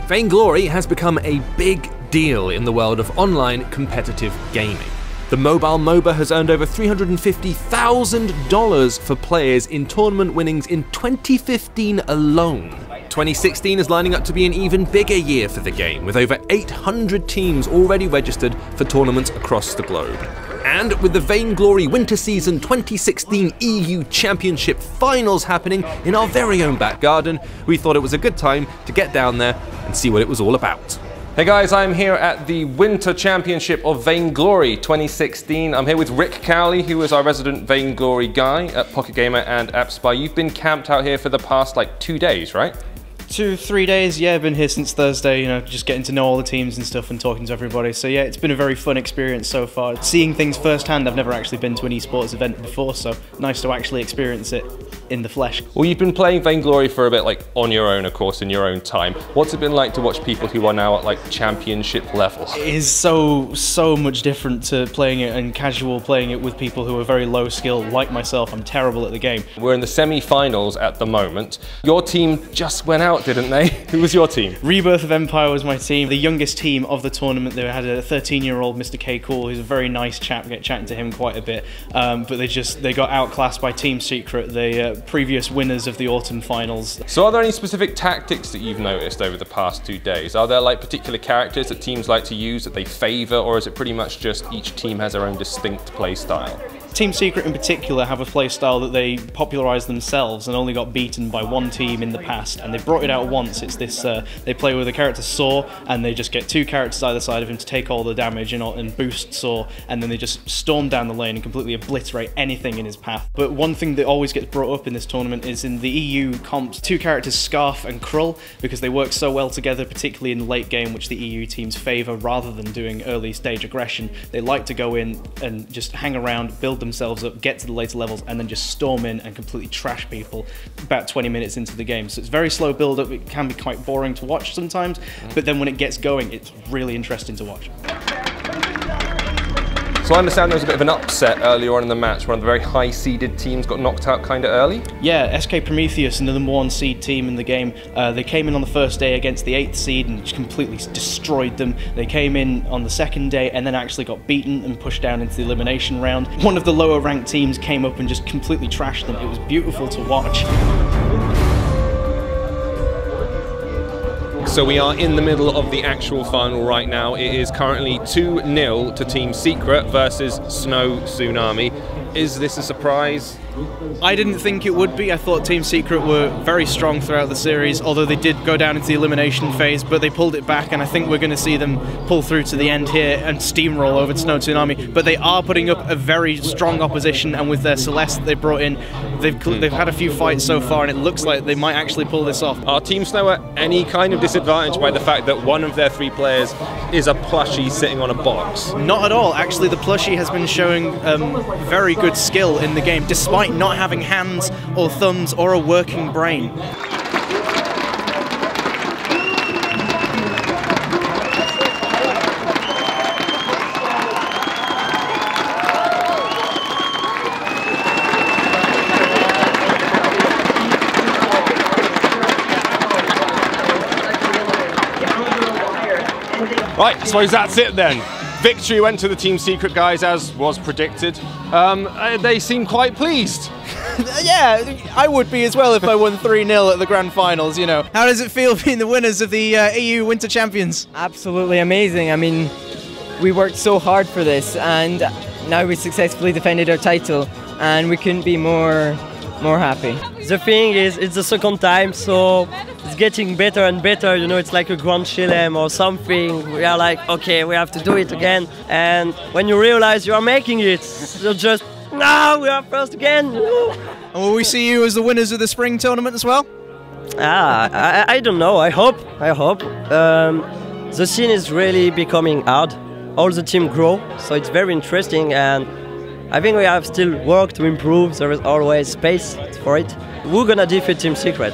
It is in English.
Vainglory has become a big deal in the world of online competitive gaming. The mobile MOBA has earned over $350,000 for players in tournament winnings in 2015 alone. 2016 is lining up to be an even bigger year for the game, with over 800 teams already registered for tournaments across the globe. And with the Vainglory Winter Season 2016 EU Championship Finals happening in our very own back garden, we thought it was a good time to get down there and see what it was all about. Hey guys, I'm here at the Winter Championship of Vainglory 2016. I'm here with Rick Cowley, who is our resident Vainglory guy at Pocket Gamer and Appspy. You've been camped out here for the past like 2 days, right? 2-3 days, yeah, I've been here since Thursday, you know, just getting to know all the teams and stuff and talking to everybody. So yeah, it's been a very fun experience so far. Seeing things firsthand, I've never actually been to an esports event before, so nice to actually experience it in the flesh. Well, you've been playing Vainglory for a bit, like on your own, of course, in your own time. What's it been like to watch people who are now at like championship level? It is so much different to playing it and casual playing it with people who are very low skill, like myself. I'm terrible at the game. We're in the semi-finals at the moment. Your team just went out, didn't they? Who was your team? Rebirth of Empire was my team, the youngest team of the tournament. They had a 13-year-old Mr. K Cool, who's a very nice chap. I get chatting to him quite a bit, but they got outclassed by Team Secret, the previous winners of the autumn finals. So are there any specific tactics that you've noticed over the past 2 days? Are there like particular characters that teams like to use that they favour, or is it pretty much just each team has their own distinct play style? Team Secret in particular have a play style that they popularised themselves and only got beaten by one team in the past, and they brought it out once. It's this, they play with the character Saw, and they just get 2 characters either side of him to take all the damage and boost Saw, and then they just storm down the lane and completely obliterate anything in his path. But one thing that always gets brought up in this tournament is in the EU comps, 2 characters Scarf and Krull, because they work so well together, particularly in the late game, which the EU teams favour rather than doing early stage aggression. They like to go in and just hang around, build themselves up, get to the later levels, and then just storm in and completely trash people about 20 minutes into the game. So it's very slow build up. It can be quite boring to watch sometimes, but then when it gets going, it's really interesting to watch. So I understand there was a bit of an upset earlier on in the match. One of the very high-seeded teams got knocked out kind of early. Yeah, SK Prometheus, the #1 seed team in the game, they came in on the first day against the 8th seed and just completely destroyed them. They came in on the second day and then actually got beaten and pushed down into the elimination round. One of the lower ranked teams came up and just completely trashed them. It was beautiful to watch. So we are in the middle of the actual final right now. It is currently 2-0 to Team Secret versus Snow Tsunami. Is this a surprise? I didn't think it would be. I thought Team Secret were very strong throughout the series, although they did go down into the elimination phase, but they pulled it back, and I think we're going to see them pull through to the end here and steamroll over to Snow Tsunami. But they are putting up a very strong opposition, and with their Celeste they brought in, they've had a few fights so far, and it looks like they might actually pull this off. Are Team Snow at any kind of disadvantage by the fact that one of their 3 players is a plushie sitting on a box? Not at all. Actually, the plushie has been showing very good skill in the game, despite not having hands or thumbs or a working brain. Right, I suppose that's it then. Victory went to the Team Secret guys, as was predicted. They seem quite pleased. Yeah, I would be as well if I won 3-0 at the grand finals, you know. How does it feel being the winners of the EU Winter Champions? Absolutely amazing. I mean, we worked so hard for this, and now we successfully defended our title, and we couldn't be more happy. The thing is, it's the second time, so it's getting better and better. You know, it's like a Grand Chelem or something. We are like, okay, we have to do it again. And when you realize you are making it, you're just, no, we are first again. And will we see you as the winners of the spring tournament as well? I don't know. I hope. The scene is really becoming hard. All the team grow, so it's very interesting, and I think we have still work to improve. There is always space for it. We're gonna defeat Team Secret.